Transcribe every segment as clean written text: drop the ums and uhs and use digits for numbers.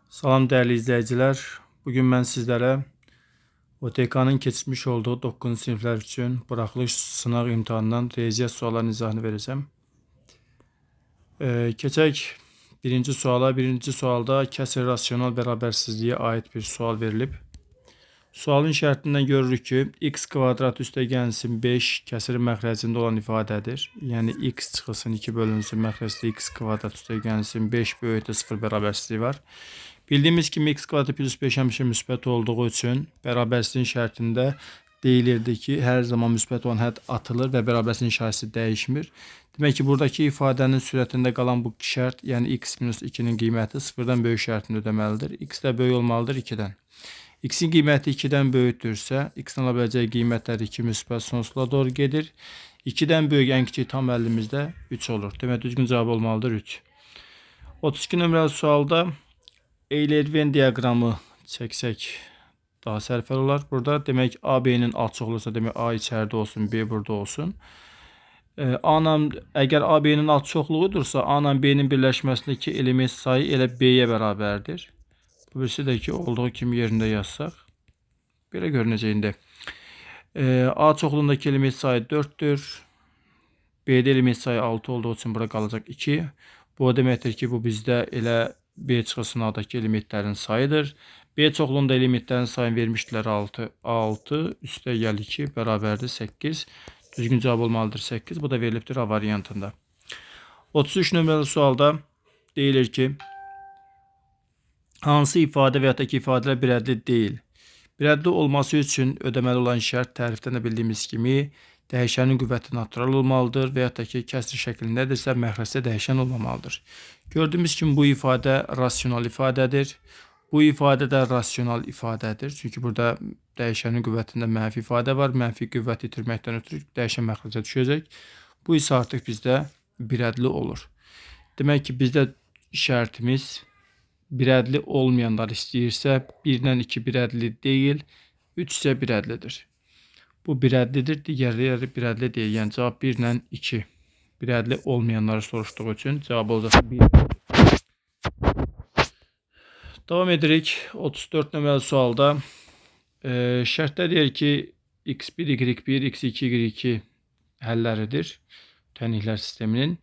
Salam değerli izleyiciler. Bugün ben sizlere OTK'nın keçmiş olduğu 9. sınıflar için buraxılış sınav imtahanından riyaziyyat suallarının izahını vereceğim. Keçək birinci suala. Birinci sualda kəsr rasional bərabərsizliyə aid bir sual verilib. Sualın şərtindən görürük ki, x kvadrat üstəgənsin 5 kəsirin məxrəcində olan ifadədir. Yəni x çıxılsın 2 bölünsün məxrəcdə x kvadrat üstəgənsin 5 böyütü 0 bərabərsizliyi var. Bildiyimiz kimi x kvadrat plus 5 həmişə müsbət olduğu üçün bərabərsizliyin şərtində deyilirdi ki, hər zaman müsbət olan hədd atılır və bərabərsizliyin şahisi dəyişmir. Demək ki, buradakı ifadənin sürətində qalan bu şərt, yəni x minus 2-nin qiyməti 0-dan böyük şərtini ödəməlidir. X də böyük olmalıdır 2-dən. X'in qiyməti 2-dən böyükdürsə, x'in ala biləcəyi qiymətlər 2 müsbət sonsuzluğa doğru gedir. 2-dən böyük ən kiçik tam əllimizdə 3 olur. Demək, düzgün cavab olmalıdır 3. 32 nömrəli sualda Euler Venn diaqramı çəksək daha sərfəli olar. Burada demək AB'nin alçoğlusa demək A içəridə olsun, B burada olsun. Əgər AB'nin alçoğluğudursa, A ilə B'nin birləşməsindəki element sayı elə B'yə bərabərdir. Bu birisi də ki, olduğu kimi yerində yazsaq. Belə görünəcəyində. A çoxluğundakı element sayı 4'dür. B'də element sayı 6 olduğu için burada qalacaq 2. Bu deməkdir ki, bu bizdə elə B çıxılsın A'dakı elementlərin sayıdır. B çoxluğunda elementlərin sayını vermişdilər 6. 6 üstə gəl 2 bərabərdir 8. Düzgün cavab olmalıdır 8. Bu da verilibdir A variantında. 33 nömrəli sualda deyilir ki, hansı ifadə və ya da ki, ifadələr birədli deyil. Birədli olması üçün ödəməli olan şərt tərifdən də bildiyimiz kimi dəyişənin qüvvəti natural olmalıdır və ya da ki, kəsr şəklindədirsə məxrəcdə dəyişən olmamalıdır. Gördüyümüz kimi bu ifadə rasional ifadədir. Bu ifadə də rasional ifadədir. Çünki burada dəyişənin qüvvətində mənfi ifadə var. Mənfi qüvvət itirməkdən ötürü dəyişən məxrəcə düşəcək. Bu isə artıq bizdə birədli olur. Demək ki, bizdə şərtimiz birədli olmayanlar istəyirsə 1-dən 2 birədli deyil, 3 isə birədlidir. Bu birədlidir, digərləri birədli deyil. Yəni cavab 1-dən 2 birədli olmayanları soruşduğu üçün cavab olacaq 1. Davam edirik. 34 nömrəli sualda şərtdə deyir ki, x1, y1, x2, y2 həlləridir. Tənliklər sisteminin.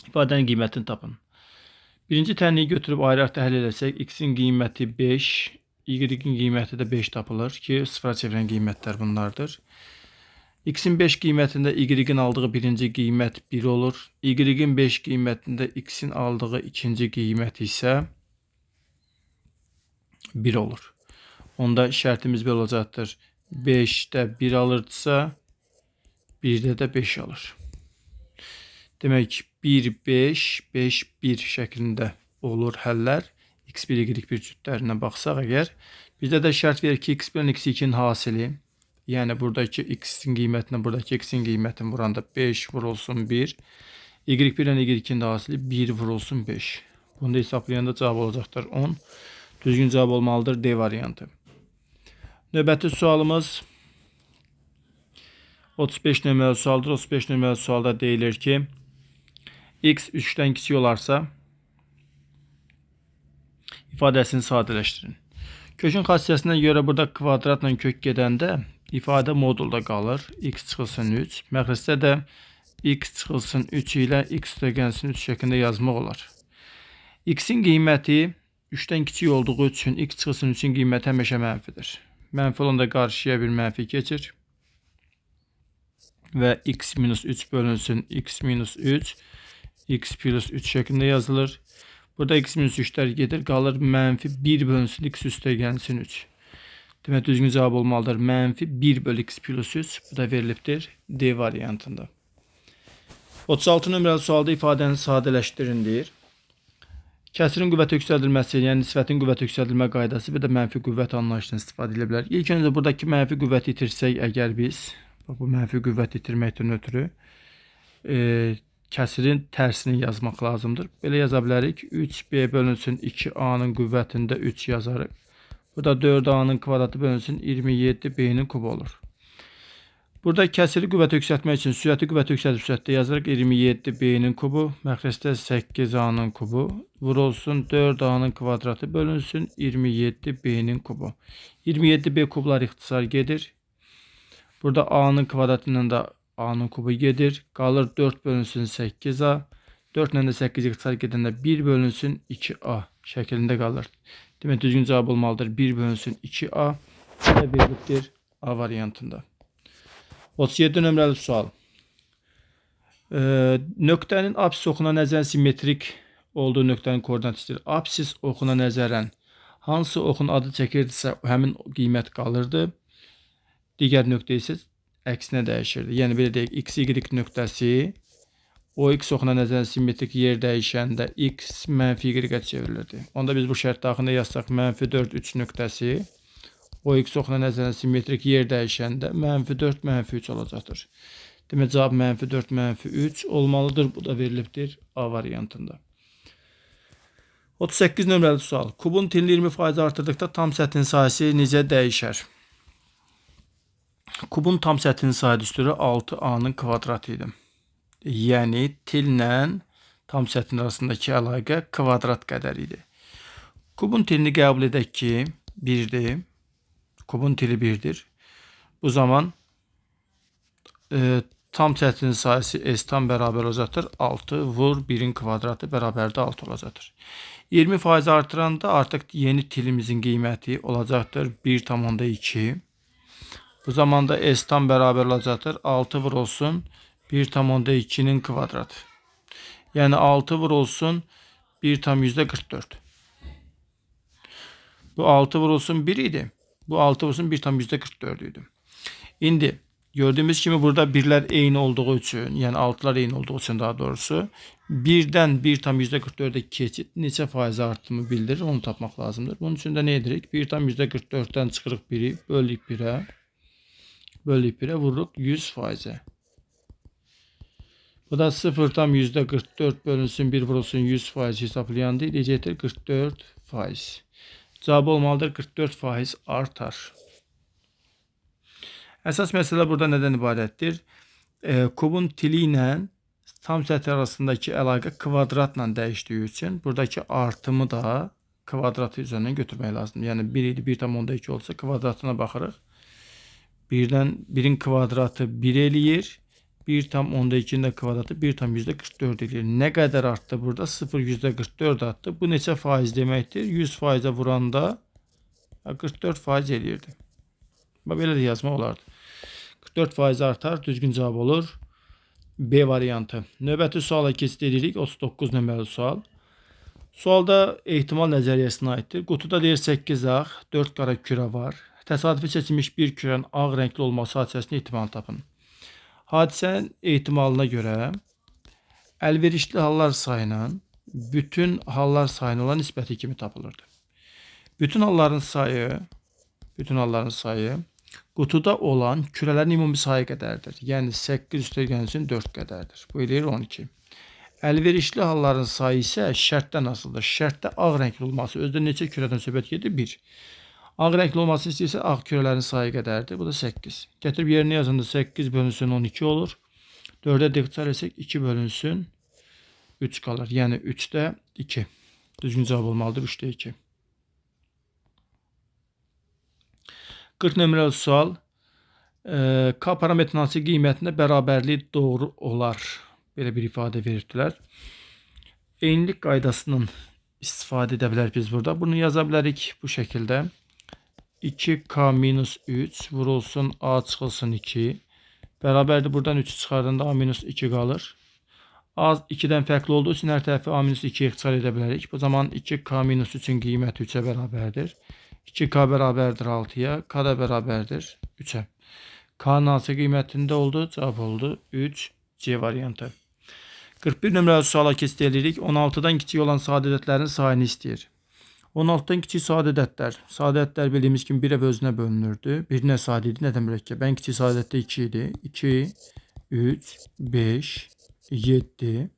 İfadənin qiymətini tapın. Birinci tənliyi götürüb ayrı-ayrı həll etsək, x'in qiyməti 5, y-in qiyməti də 5 tapılır ki, sıfıra çevirən qiymətlər bunlardır. X'in 5 qiymətində y-in aldığı birinci qiymət 1 olur. Y-in 5 qiymətində x'in aldığı ikinci qiymət isə 1 olur. Onda şərtimiz belə olacaqdır. 5'də 1 alırdısa, 1'də də 5 alır. Demək 1, 5, 5, 1 şəklində olur həllər. X1, Y1 cütlərinə baxsaq əgər. Bizdə də şərt verir ki, X1, X2'nin hasili. Yəni buradakı X'in qiymətinə, buradakı X'in qiymətin buranda 5 vurulsun 1. Y1 ilə Y2'nin də hasili 1 vurulsun 5. Bunu da hesablayanda cavab olacaqdır 10. Düzgün cavab olmalıdır D variantı. Növbəti sualımız 35 nömrəli sualdır. 35 nömrəli sualda deyilir ki, x 3'dən kiçik olarsa ifadəsini sadələşdirin. Kökün xassiyəsinə görə burada kvadratla kök gedəndə ifadə modulda qalır. X çıxılsın 3. Məxrəcdə də x çıxılsın 3 ilə x üstəgənsin 3 şəklində yazmaq olar. X'in qiyməti 3'dən kiçik olduğu üçün x çıxılsın 3'in qiyməti həmişə mənfidir. Mənfi olanda qarşıya bir mənfi keçir. Və x minus 3 bölünsün x minus 3. X plus 3 şəklində yazılır. Burada x minus 3'lər gedir. Qalır mənfi 1 bölünsün x üstəgənsin 3. Demək düzgün cavab olmalıdır. Mənfi 1 bölü x plus 3. Bu da verilibdir D variantında. 36 nömrəli sualda ifadəni sadələşdirin deyir. Kəsirin qüvvət yüksəldilməsi, yəni nisbətin qüvvət yüksəldilmə qaydası bir də mənfi qüvvət anlayışından istifadə edilə bilər. İlk öncə buradakı mənfi qüvvət itirsək əgər biz, bu mənfi qüvvət itirməkdən ötürü kəsirin tərsini yazmaq lazımdır. Belə yaza bilərik. 3b bölünsün 2a'nın qüvvətində 3 yazarıq. Burada 4a'nın kvadratı bölünsün 27b'nin kubu olur. Burada kəsiri qüvvət yüksəltmək üçün sürəti qüvvət yüksəltib sürətdə yazırıq. 27b-nin kubu, məxrəcdə 8a-nın kubu vurulsun 4a-nın kvadratı bölünsün 27b-nin kubu. 27b kublar ixtisar gedir. Burada a-nın kvadratından da a-nın kubu gedir. Qalır 4 bölünsün 8a. 4 ilə də 8 ixtisar gedəndə 1 bölünsün 2a şəklində qalır. Demək düzgün cavab olmalıdır. 1 bölünsün 2a. Bu da verilibdir A variantında. 37 nömrəli sual. Nöqtənin apsis oxuna nəzərən simmetrik olduğu nöqtənin koordinat istəyir. Apsis oxuna nəzərən hansı oxun adı çəkirdisə həmin qiymət qalırdı. Digər nöqtə isə əksinə dəyişirdi. Yəni belə deyək, x, y nöqtəsi o x oxuna nəzərən simmetrik yer dəyişəndə x mənfi y-ə çevrilirdi. Onda biz bu şərt daxilində yazsaq -4, 3 nöqtəsi o x oxuna nəzərən simmetrik yer dəyişəndə -4, -3 olacaqdır. Demək cavab -4, -3 olmalıdır. Bu da verilibdir A variantında. 38 nömrəli sual. Kubun tilini 20% artırdıqda tam səthin sahəsi necə dəyişər? Kubun tam səthin sayı düsturu 6a-nın kvadratı idi. Yəni tillə tam səthin arasındakı əlaqə kvadrat qədər idi. Kubun tilini qəbul edək ki 1-dir. Kubun tili 1'dir. Bu zaman tam səthin sayısı S tam bərabər olacaqdır. 6 vur 1'in kvadratı bərabərdə 6 olacaqdır. 20% artıranda artıq yeni tilimizin qiyməti olacaqdır 1/2. Bu zaman da S tam bərabər olacaqdır. 6 vur olsun 1/2'nin kvadratı. Yəni 6 vur olsun 1/44. Bu 6 vur olsun 1 idi. Bu 6 vursun 1/44 idi. İndi gördüğümüz kimi burada birler eyni olduğu için, yani 6'lar eyni olduğu için daha doğrusu 1'dən 1/44'e keçid neçə faiz artımı bildirir, onu tapmaq lazımdır. Bunun üçün də nə edirik? 1/44'dən çıxırıq 1'i, bölük 1'ə, bölük 1'ə, vururuq 100%. Bu da 0/44 bölünsün 1 vurulsun 100% hesaplayanda eləyəcəkdir 44%. Cavab olmalıdır 44% artar. Əsas məsələ burada nədən ibarətdir? Kubun tili ilə tam səthi arasındakı əlaqə kvadratla dəyişdiyi üçün buradakı artımı da kvadratı üzərindən götürmək lazımdır. Yəni 1 idi 1/2 olsa kvadratına baxırıq. 1'in kvadratı 1 eləyir. 1/2'nin də kvadratı 1/44 eləyir. Nə qədər artdı burada? 0,44 artdı. Bu neçə faiz deməkdir? 100%'ə vuranda 44% eləyirdi. Belə də yazmaq olardı. 44% artar, düzgün cavab olur. B variantı. Növbəti suala keçid edirik. 39 nömrəli sual. Sualda ehtimal nəzəriyyəsinə aiddir. Qutuda deyir 8 ağ, 4 qara kürə var. Təsadüfi seçilmiş bir kürənin ağ rəngli olması hadisəsinin ehtimalını tapın. Hadisənin ehtimalına görə əlverişli hallar sayına bütün hallar sayına olan nisbəti kimi tapılırdı. Bütün halların sayı qutuda olan kürələrin ümumi sayı qədərdir. Yəni 8 üstəgən üçün 4 qədərdir. Bu eləyir 12. Əlverişli halların sayı isə şərtdən asılıdır. Şərtdə ağ rəngli olması özdə neçə kürədən söhbət gedir? 1. Ağ rəngli olması istəyirsə ağ kürələrin sayı qədərdir. Bu da 8. Gətirib yerinə yazanda 8 bölünsün 12 olur. 4'ə ixtisar etsək 2 bölünsün 3 qalır. Yəni 3'də 2. Düzgün cavab olmalıdır 3'də 2. 40 nömrəli sual. K parametrinin hansı qiymətində bərabərlik doğru olar? Belə bir ifadə verirdilər. Eynilik qaydasının istifadə edə bilərik biz burada. Bunu yaza bilərik bu şəkildə. 2k minus 3 vurulsun a çıxılsın 2. Bərabərdir. Buradan 3'ü çıxardığında a minus 2 qalır. A 2'dən fərqli olduğu üçün hər tərəfi a minus 2'yə ixtisar edə bilərik. Bu zaman 2k minus 3'ün qiyməti 3'ə bərabərdir. 2k bərabərdir 6'ya. K da bərabərdir 3'ə. K'nın hansı qiymətində oldu? Cavab oldu 3. C variantı. 41 nömrəli suala keçid edirik. 16'dan kiçik olan sadə ədədlərin sayını istəyir. 16'dan kiçik sadə ədədlər. Sadə ədədlər bildiyimiz kimi bir ev özünə bölünürdü. Bir nə sadə idi, nə də mürəkkəb. Ən kiçik sadə ədəd 2 idi. 2, 3, 5, 7,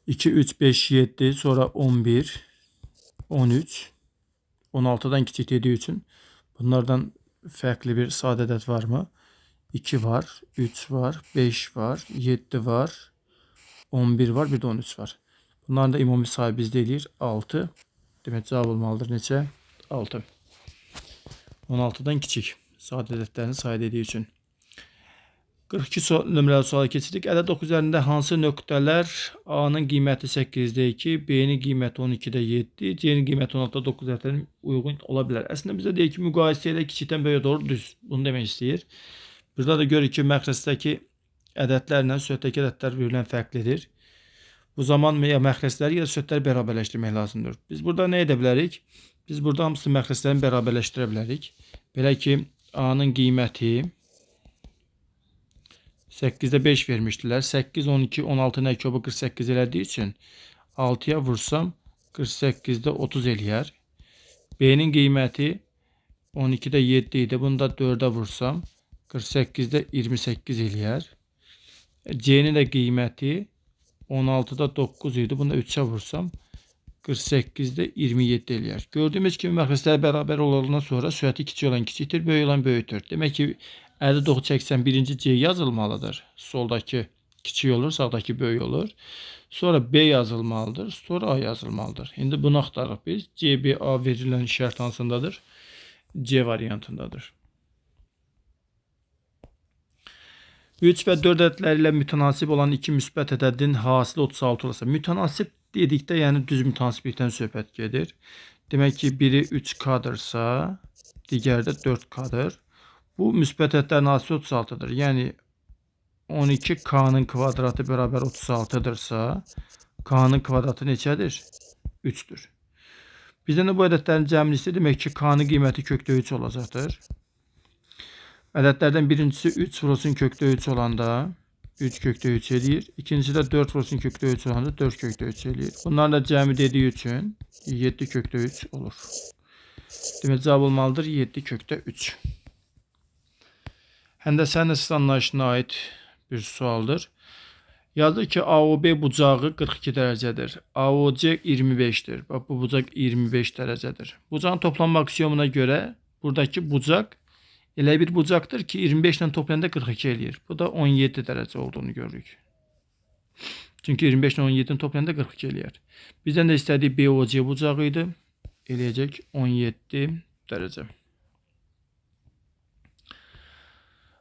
2, 3, 5, 7, sonra 11, 13, 16'dan kiçik dediği için bunlardan farklı bir sadə ədəd varmı? 2 var, 3 var, 5 var, 7 var, 11 var, bir də 13 var. Bunların da ümumi sayı bizdə eləyir 6. Demək cavab olmalıdır neçə? 6. 16-dan kiçik. Sadə ədədlərin sayı dediyi üçün. 42 nömrəli suala keçirik. Ədəd 9 üzərində hansı nöqtələr A-nın qiyməti 8-də 2, B-nin qiyməti 12-də 7, C-nin qiyməti 16-da 9 ədədlərin uyğun ola bilər? Əslində bizdə deyir ki, müqayisə ilə kiçikdən böyüyə doğru düz. Bunu demək istəyir. Burada da görürük ki, məxrəsdəki ədədlərlə söhbətdəki ədədlər birbirindən fərqlidir. Bu zaman ya məxrəsləri ya da söhbətləri bərabərləşdirmək lazımdır. Biz burada nə edə bilərik? Biz burada hamısını məxrəslərini bərabərləşdirə bilərik. Belə ki, A-nın qiyməti 8'də 5 vermişdilər. 8, 12, 16 nə ki, o 48 elədiyi üçün 6'ya vursam 48'də 30 eləyər. B-nin qiyməti 12'də 7 idi. Bunu da 4'ə vursam 48'də 28 eləyər. C-nin də qiyməti 16'da 9 idi. Bunu da 3'ə vursam 48'də 27 eləyər. Gördüyümüz kimi məxrəslər bərabər olandan sonra sürəti kiçik olan kiçikdir, böyük olan böyükdür. Demək ki, 59 çəksən birinci C yazılmalıdır. Soldakı kiçik olur, sağdakı böyük olur. Sonra B yazılmalıdır, sonra A yazılmalıdır. İndi bunu axtarırıq biz. C, B, A verilən şərt hansındadır? C variantındadır. 3 və 4 ədədləri ilə mütənasib olan iki müsbət ədədin hasili 36 olsa. Mütənasib dedikdə, yəni düz mütənasiblikdən söhbət gedir. Demək ki, biri 3K-dırsa, digəri də 4K-dır. Bu müsbət ədədlərin hasili 36'dır. Yəni 12K'nın kvadratı bərabər 36'dırsa, K'nın kvadratı neçədir? 3'dür. Bizdən də bu ədədlərin cəmlisi demək ki, K'nın qiyməti kökdə 3 olacaqdır. Ədədlərdən birincisi 3 vurulsun kökdə 3 olanda 3 kökdə 3 eləyir. İkincisi də 4 vurulsun kökdə 3 olanda 4 kökdə 3 eləyir. Bunların da cəmi dediyi üçün 7 kökdə 3 olur. Demək cavab olmalıdır 7 kökdə 3. Həndəsənin əsas anlayışına aid bir sualdır. Yazır ki, AOB bucağı 42 dərəcədir. AOC 25'dir. Bax, bu bucaq 25 dərəcədir. Bucağın toplanma aksiyomuna görə buradakı bucaq elə bir bucaqdır ki, 25 ilə toplayanda 42 eləyir. Bu da 17 dərəcə olduğunu görürük. Çünki 25 ilə 17'nin toplayanda 42 eləyər. Bizdən də istədiyi BOC bucağı idi. Eləyəcək 17 dərəcə.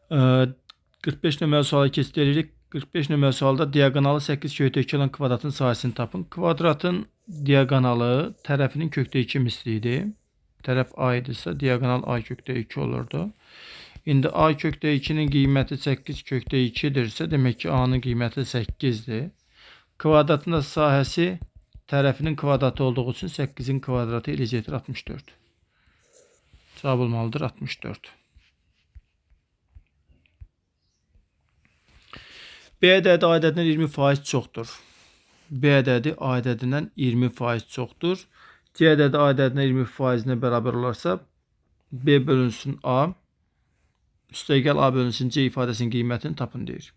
45 nömrəli suala keçid edirik. 45 nömrəli sualda diaqonalı 8 kökdə 2 olan kvadratın sahəsini tapın. Kvadratın diaqonalı tərəfinin kökdə 2 mislidir. Tərəf A idisə, diaqonal A kökdə 2 olurdu. İndi A kökdə 2'nin qiyməti 8 kökdə 2'dirsə, demək ki, A'nın qiyməti 8'dir. Kvadratın da sahəsi tərəfinin kvadratı olduğu üçün 8'in kvadratı eləyəcəkdir 64. Cavab olmalıdır 64. B ədədi A ədədindən 20% çoxdur. B ədədi A ədədindən 20% çoxdur. C ədədi A ədədindən 20%-nə bərabər olarsa, B bölünsün A, üstəgəl A bölünsün C ifadəsinin qiymətini tapın deyir.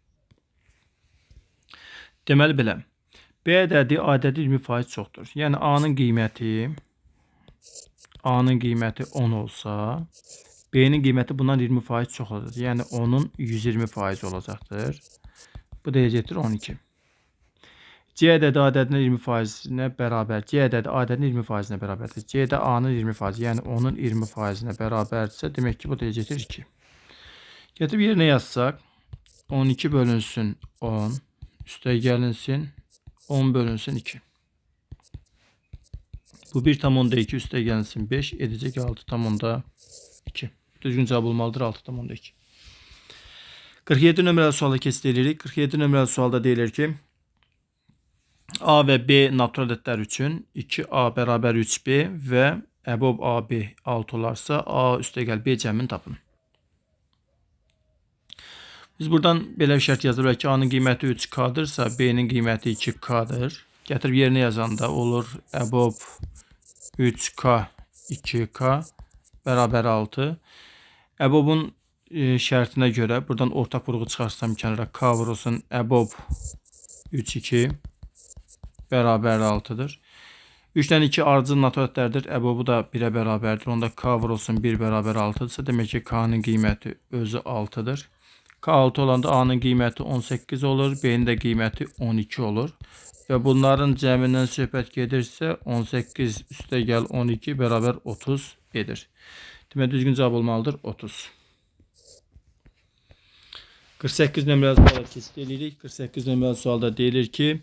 Deməli belə, B ədədi A ədədi 20% çoxdur. Yəni A-nın qiyməti 10 olsa, B-nin qiyməti bundan 20% çox olacaq. Yəni onun 120% olacaqdır. Bu deyəcəkdir 12. C ədədi A ədədinin 20%-nə bərabər. C ədədi A ədədinin 20%-nə bərabərdir. C də A-nın 20%, yəni onun 20%-nə bərabərdirsə, demək ki, bu deyəcəkdir 2. Gətirib yerinə yazsaq, 12 bölünsün 10, üstə gəlinsin 10 bölünsün 2. Bu 1,2 üstə gəlinsin 5, edəcək 6,2. Düzgün cavab olmalıdır 6,2. 47 nömrəli suala keçid edirik. 47 nömrəli sualda deyilir ki, A və B natural ədədlər üçün 2A bərabər 3B və əbob AB 6 olarsa, A üstəgəl B cəmini tapın. Biz buradan belə bir şərt yazırıq ki, A-nın qiyməti 3K-dırsa, B-nin qiyməti 2K-dır. Gətirib yerinə yazanda olur əbob 3K 2K bərabər 6. Əbobun şərtinə görə buradan ortaq vurğu çıxarsam kənara K vurulsun əbob 3-2 bərabər 6'dır. 3'dən 2 ardıcıl natural ədədlərdir. Bu da 1'ə bərabərdir. Onda k vurulsun 1 bərabər 6-dırsa, demək ki k'nın qiyməti özü 6-dır. K 6 olanda a'nın qiyməti 18 olur, b'nin də qiyməti 12 olur. Və bunların cəmindən söhbət gedirsə 18 üstə gəl 12 bərabər 30 edir. Demək düzgün cavab olmalıdır 30. 48 nömrəli suala keçid edirik. 48 nömrəli sualda deyilir ki,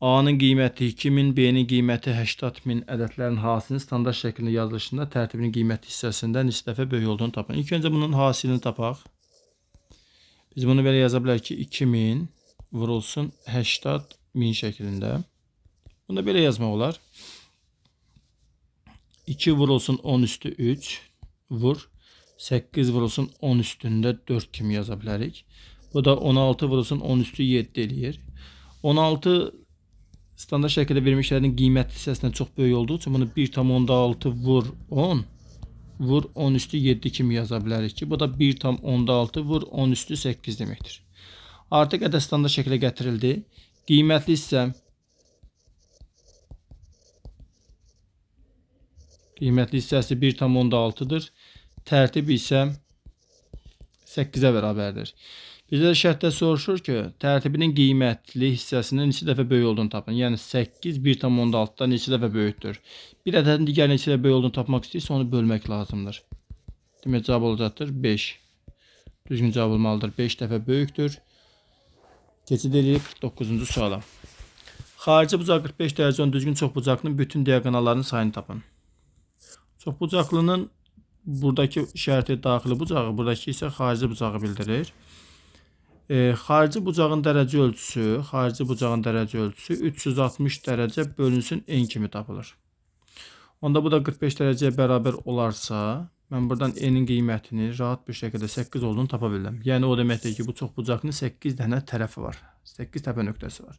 a'nın qiyməti 2000, b'nin qiyməti 80.000 ədədlərin hasilinin standart şəklində yazılışında tərtibinin qiymət hissəsində neçə dəfə böyük olduğunu tapın. İlk öncə bunun hasilini tapaq. Biz bunu belə yaza bilərik ki, 2000 vurulsun 80.000 şəklində. Bunu da belə yazmaq olar. 2 vurulsun 10 üstü 3 vur. 8 vurulsun 10 üstündə 4 kimi yaza bilərik. Bu da 16 vurulsun 10 üstü 7 eləyir. 16 standart şəkildə verilmişlərin qiymət hissəsindən çox böyük olduğu üçün bunu 1,6 vur 10 vur 10 üstü 7 kimi yaza bilərik ki, bu da 1,6 vur 10 üstü 8 deməkdir. Artıq ədəd standart şəklə gətirildi. Qiymətli hissə hissəsi 1,6'dır. Tərtib isə 8'ə bərabərdir. Bizdə şərtdə soruşur ki, tərtibinin qiymətli hissəsinin neçə dəfə böyük olduğunu tapın. Yəni 8 1,6'dan neçə dəfə böyükdür. Bir ədədin digər neçə dəfə böyük olduğunu tapmaq istəyirsə onu bölmək lazımdır. Demək cavab olacaqdır 5. Düzgün cavab olmalıdır. 5 dəfə böyükdür. Keçid edirik 49-cu suala. Xarici bucaq 45 dərəcə olan düzgün çoxbucaqlının bütün diaqonallarının sayını tapın. Çoxbucaqlının buradakı şərti daxili bucağı, buradakı isə xarici bucağı bildirir. Xarici bucağın dərəcə ölçüsü 360 dərəcə bölünsün n kimi tapılır. Onda bu da 45 dərəcəyə bərabər olarsa, mən buradan n'in qiymətini rahat bir şəkildə 8 olduğunu tapa bildim. Yəni o deməkdir ki, bu çoxbucaqlının 8 dənə tərəfi var. 8 təpə nöqtəsi var.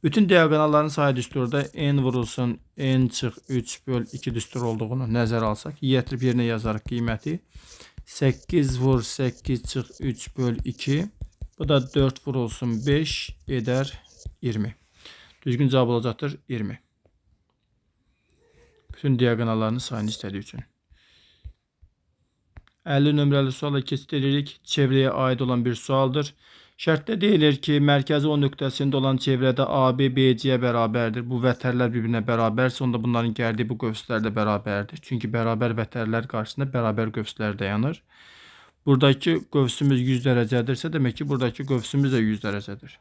Bütün diaqonalların sayı düsturda n vurulsun n çıx 3 böl 2 düstur olduğunu nəzərə alsaq, yetirib yerinə yazarıq qiyməti. 8 vur 8 çıx 3 böl 2. Bu da 4 vurulsun 5 eder 20. Düzgün cavab olacaqdır 20. Bütün diaqonallarının sayını istədiyi üçün. 50 nömrəli suala keçid edirik. Çevrəyə aid olan bir sualdır. Şərtdə deyilir ki, mərkəzi O nöqtəsində olan çevrədə AB BC-yə bərabərdir. Bu vətərlər bir-birinə bərabərsə, onda bunların gəldiyi bu qövslər də bərabərdir. Çünki bərabər vətərlər qarşısında bərabər qövslər dayanır. Buradakı qövsümüz 100 dərəcədirsə, demək ki, buradakı qövsümüz də 100 dərəcədir.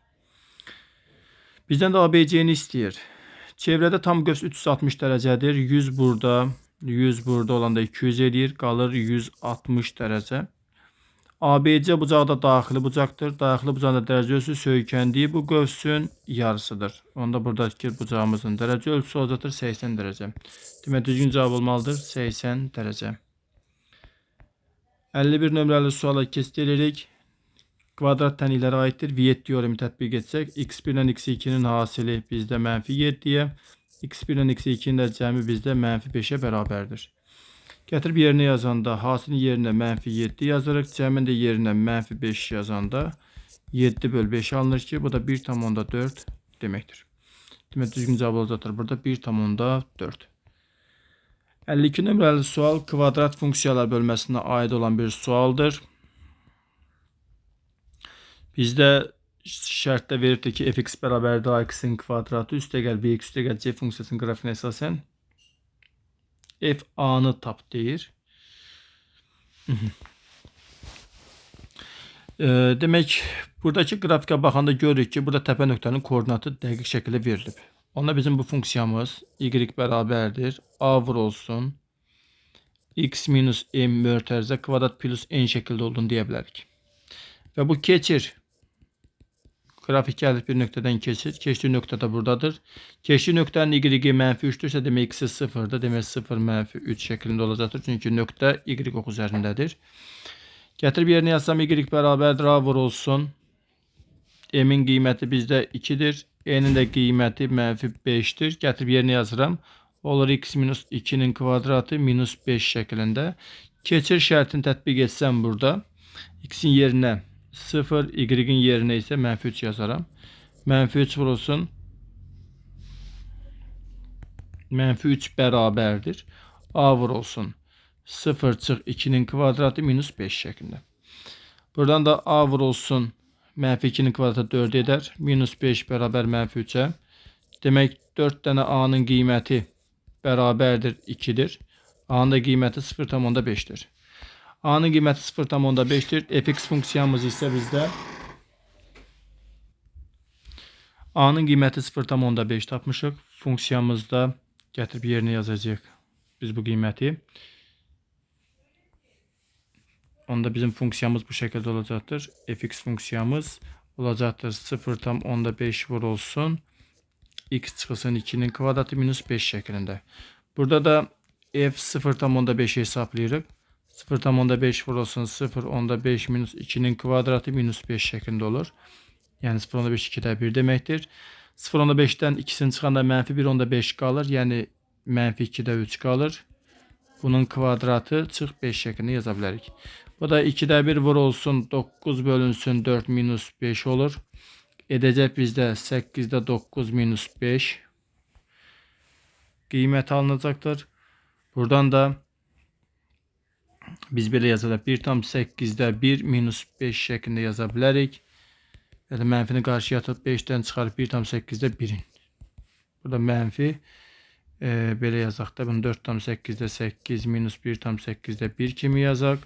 Bizdən də ABC-ni istəyir. Çevrədə tam qövs 360 dərəcədir. 100 burada olanda 200 edir. Qalır 160 dərəcə. ABC bucağı da daxili bucaqdır. Daxili bucağın da dərəcə ölçüsü söykəndiyi bu qövsün yarısıdır. Onda buradakı bucağımızın dərəcə ölçüsü olacaqdır 80 dərəcə. Demək düzgün cavab olmalıdır 80 dərəcə. 51 nömrəli suala keçid edirik. Kvadrat tənliklərə aiddir. Viet teoremi tətbiq etsək, x1 ilə x2'nin hasili bizdə -7'yə, x1 ilə x2'nin də cəmi bizdə -5'ə bərabərdir. Gətirib yerinə yazanda hasilin yerinə -7 yazırıq. Cəmin də yerinə -5 yazanda 7 böl 5 alınır ki, bu da 1,4 deməkdir. Demək düzgün cavab olacaqdır burada 1,4. 52 nömrəli sual kvadrat funksiyalar bölməsinə aid olan bir sualdır. Bizdə şərtdə verirdi ki, fx bərabərdir ax'in kvadratı üstəgəl bx üstəgəl c funksiyasının qrafikinə əsasən f a-nı tap deyir. Demək, buradakı qrafika baxanda görürük ki, burada təpə nöqtənin koordinatı dəqiq şəkildə verilib. Onda bizim bu funksiyamız y bərabərdir. A vurulsun x minus m mötərizə kvadrat plus n şəkildə olduğunu deyə bilərik. Və bu keçir. Qrafik gəlib bir nöqtədən keçir. Keçdiyi nöqtə də buradadır. Keçdiyi nöqtənin y -3'dürsə, demək x 0'dır. Demək 0 -3 şəklində olacaqdır. Çünki nöqtə y ox üzərindədir. Gətirib yerinə yazsam y bərabərdir a vurulsun. M'in qiyməti bizdə 2'dir. N'in də qiyməti -5'dir. Gətirib yerinə yazıram. Olur x minus 2'nin kvadratı minus 5 şəklində. Keçir şərtini tətbiq etsəm burada. X'in yerinə 0, y'in yerinə isə -3 yazaram. -3 vurulsun -3 bərabərdir. A vurulsun 0 çıx 2'nin kvadratı minus 5 şeklinde. Buradan da A vurulsun -2'nin kvadratı 4 eder. Minus 5 bərabər -3'e. Demek 4 tane A'nın qiyməti bərabərdir 2'dir. A'nın da qiyməti 0,5'dir. A'nın qiyməti 0,5'dir. Fx funksiyamız ise bizdə A'nın qiyməti 0,5 tapmışıq. Funksiyamızda gətirib yerinə yazacağıq biz bu qiyməti. Onda bizim funksiyamız bu şekilde olacaktır. Fx funksiyamız olacaktır 0,5 vurulsun. X çıxılsın 2'nin kvadratı minus 5 şeklinde. Burada da f 0,5 hesaplayırıq. 0,5 vurulsun 0,5 minus 2'nin kvadratı minus 5 şeklinde olur. Yani 0,5 2'də 1 deməkdir. 0,5'dən 2'sini çıxanda -1,5 qalır. Yəni -2'də 3 qalır. Bunun kvadratı çıx 5 şeklinde yaza bilərik. Bu da 2'də 1 vurulsun 9 bölünsün 4 minus 5 olur. Edecek bizde 8'də 9 minus 5 qiymət alınacaktır. Buradan da biz belə yazalım. 1,8'də 1 minus 5 şeklinde yaza bilərik. Yani mənfini qarşıya atıp 5'ten çıxarıb 1,8'də 1'in. Burada mənfi belə yazaq da bunu 4,8'də 8 minus 1,8'də 1 kimi yazaq.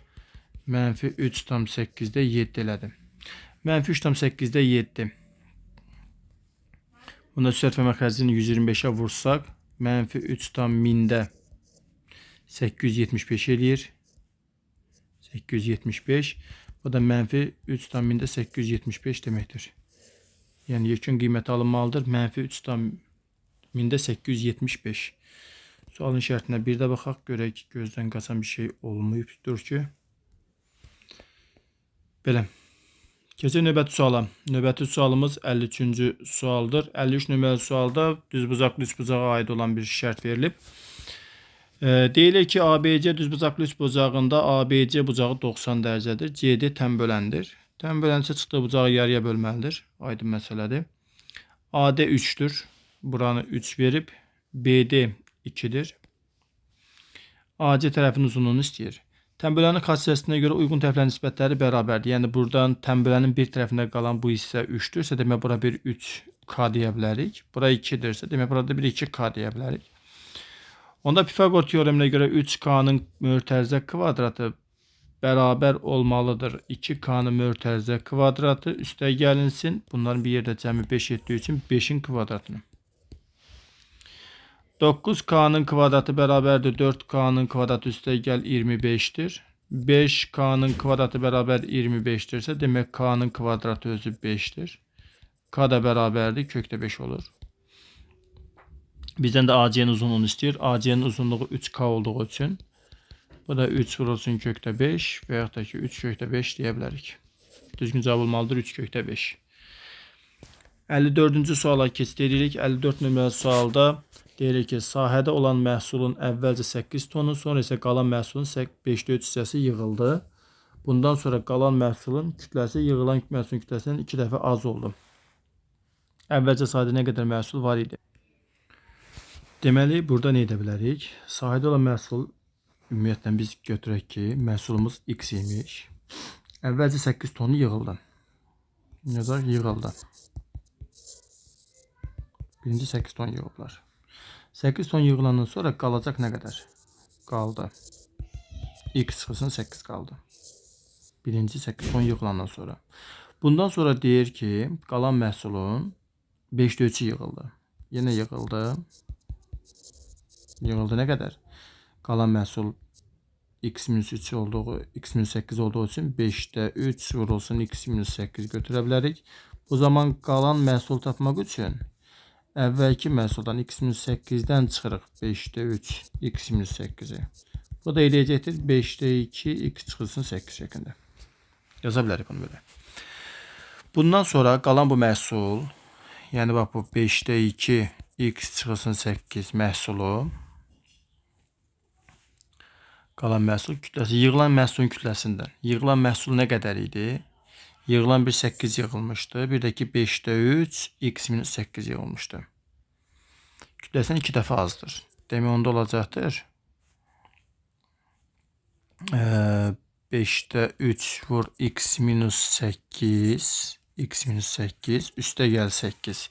Mənfi 3,8'də 7 elədim. Mənfi 3,8'də 7. Bunda sürət və məxrəcini 125'e vursak, mənfi 3,1000'də 875 eləyir. 875. Bu da mənfi 3,1000'də 875 deməkdir. Yəni yekun qiyməti alınmalıdır. Mənfi 3,1000'də 875. Sualın şərtinə bir də baxaq, görək ki, gözdən qaçan bir şey olmayıbdır ki. Belə. Keçək növbəti suala. Növbəti sualımız 53-cü sualdır. 53 nömrəli sualda düzbucaqlı üçbucağa aid olan bir şərt verilib. Deyilir ki, ABC düzbucaqlı üçbucağında ABC bucağı 90 dərəcədir. CD tən böləndir. Tən bölənsə çıxdığı bucağı yarıya bölməlidir. Aydın məsələdir. AD 3'tür. Buranı 3 verib. BD 2'dir. AC tərəfin uzunluğunu istəyir. Tənbölənin xassəsinə görə uyğun tərəflərin nisbətləri bərabərdir. Yəni buradan tənbölənin bir tərəfində qalan bu hissə 3'dürsə, demək bura bir 3K deyə bilərik. Bura 2'dirsə, demək burada bir 2K deyə bilərik. Onda Pifagor teoreminə görə 3K'nın mötərizə kvadratı bərabər olmalıdır 2K'nın mötərizə kvadratı üstə gəlinsin. Bunların bir yerdə cəmi 5 etdiyi üçün 5'in kvadratını. 9K'nın kvadratı bərabərdir 4K'nın kvadratı üstə gəl 25'dir. 5K'nın kvadratı bərabər 25'dirsə, demək K'nın kvadratı özü 5'dir. K da bərabərdir, kökdə 5 olur. Bizdən də AC'nin uzunluğunu istəyir. AC'nin uzunluğu 3K olduğu üçün bu da 3 vurulsun kökdə 5 və yaxud da ki 3 kökdə 5 deyə bilərik. Düzgün cavab olmalıdır 3 kökdə 5. 54-cü suala keçid edirik. 54 nömrəli sualda deyir ki, sahədə olan məhsulun əvvəlcə 8 tonu, sonra isə qalan məhsulun 5'də 3 hissəsi yığıldı. Bundan sonra qalan məhsulun kütləsi yığılan məhsulun kütləsindən 2 dəfə az oldu. Əvvəlcə sahədə nə qədər məhsul var idi? Deməli, burada nə edə bilərik? Sahədə olan məhsul, ümumiyyətlə biz götürək ki, məhsulumuz X imiş. Əvvəlcə 8 tonu yığıldı. Yazar yığıldı. Birinci 8 ton yığıblar. 8 ton yığılandan sonra qalacaq nə qədər? Qaldı. X çıxılsın 8 qaldı. Birinci 8 ton yığılandan sonra. Bundan sonra deyir ki, qalan məhsulun 5'də 3'ü yığıldı. Yenə yığıldı. Yığıldı nə qədər? Qalan məhsul x-3 olduğu, x-8 olduğu üçün 5'də 3 vurulsun x-8 götürə bilərik. Bu zaman qalan məhsul tapmaq üçün əvvəlki məhsuldan x-8'dən çıxırıq 5'də 3 x-8'i. Bu da eləyəcəkdir 5'də 2 x çıxılsın 8 şəklində. Yaza bilərik bunu belə. Bundan sonra qalan bu məhsul, yəni bax bu 5'də 2 x çıxılsın 8 məhsulu, qalan məhsul kütləsi, yığılan məhsulun kütləsindən. Yığılan məhsul nə qədər idi? Yığılan bir 8 yığılmışdı. Bir də ki 5'də 3 x-8 yığılmışdı. kütləsindən 2 dəfə azdır. Demək onda olacaqdır. 5'te 3 vur x minus 8. X minus 8 üstə gəl 8.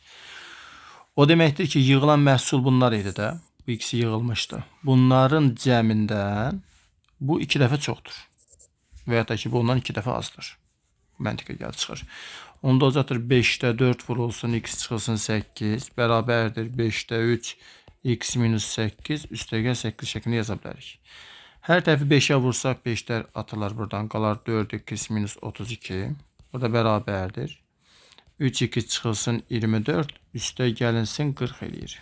O deməkdir ki, yığılan məhsul bunlar idi də. Bu ikisi yığılmışdı. Bunların cəmindən bu 2 dəfə çoxdur. Və ya da ki, bu ondan 2 dəfə azdır. Məntiqə gəl çıxır. Onda olacaqdır 5'te 4 vurulsun x çıxılsın 8. Bərabərdir 5'te 3 x minus 8 üstə gəl 8 şəklində yaza bilərik. Hər tərəfi 5'ə vursaq 5'lər atırlar buradan. Qalar 4x minus 32. Burada bərabərdir. 3x çıxılsın 24. Üstə gəlinsin 40 eləyir.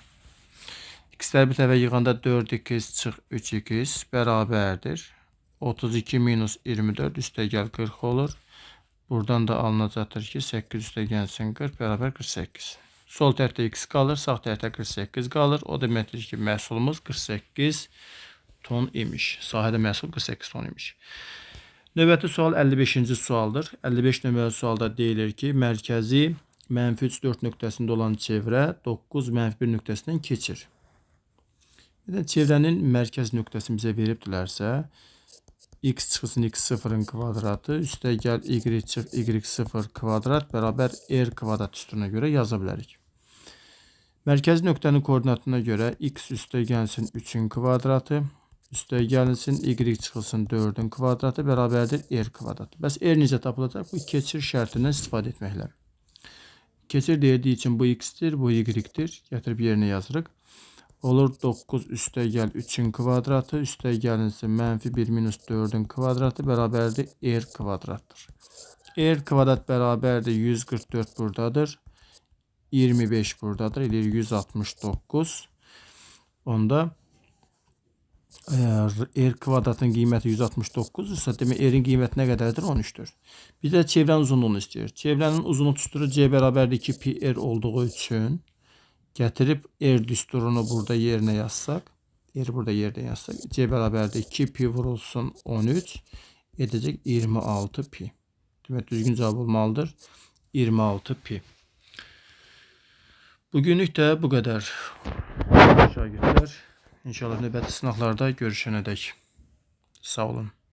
X'lər bir tərəfə yığanda 4x çıx 3x bərabərdir. 32 minus 24 üstə gəl 40 olur. Buradan da alınacaqdır ki 8 üstə gəlsin 40 bərabər 48. Sol tərəfdə x qalır, sağ tərəfdə 48 qalır. O deməkdir ki, məhsulumuz 48 ton imiş. Sahədə məhsul 48 ton imiş. Növbəti sual 55-ci sualdır. 55 nömrəli sualda deyilir ki, mərkəzi -3 4 nöqtəsində olan çevrə 9 -1 nöqtəsindən keçir. Çevrənin mərkəz nöqtəsini bizə veribdilərsə, x çıxılsın x0'ın kvadratı üstə gəl y çıx y0 kvadrat bərabər r kvadrat üstünə görə yaza bilərik. Mərkəzi nöqtənin koordinatına görə x üstə gəlsin 3'ün kvadratı üstə gəlinsin y çıxılsın 4'ün kvadratı bərabərdir r kvadratı. Bəs r necə tapılacaq? Bu keçir şərtindən istifadə etməklə. Keçir deyildiyi üçün bu x-dir, bu y-dir. Gətirib yerinə yazırıq. Olur 9 üstə gəl 3'ün kvadratı üstə gəlinsin -1 minus 4'ün kvadratı bərabərdir r kvadratdır. R kvadrat bərabərdir 144 buradadır. 25 buradadır. Eləyir 169. Onda r kvadratın qiyməti 169 ise demək r'in qiyməti nə qədərdir? 13'dür. Bir də çevrənin uzunluğunu istəyir. Çevrənin uzunluğu düsturu c bərabərdir 2 pi r olduğu üçün gətirib r düsturunu burada yerinə yazsaq, r burada yerinə yazsaq, c bərabərdir 2 pi vurulsun 13 edəcək 26 pi. Demək düzgün cavab olmalıdır 26 pi. Bugünlük də bu qədər. Şagirdlər, İnşallah növbəti sınaqlarda görüşənədək. Sağ olun.